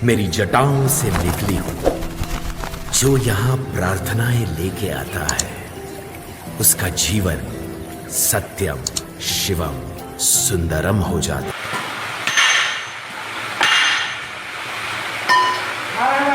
मेरी जटाओं से निकली हूं। जो यहां प्रार्थनाएं लेके आता है उसका जीवन सत्यम शिवम सुंदरम हो जाता है।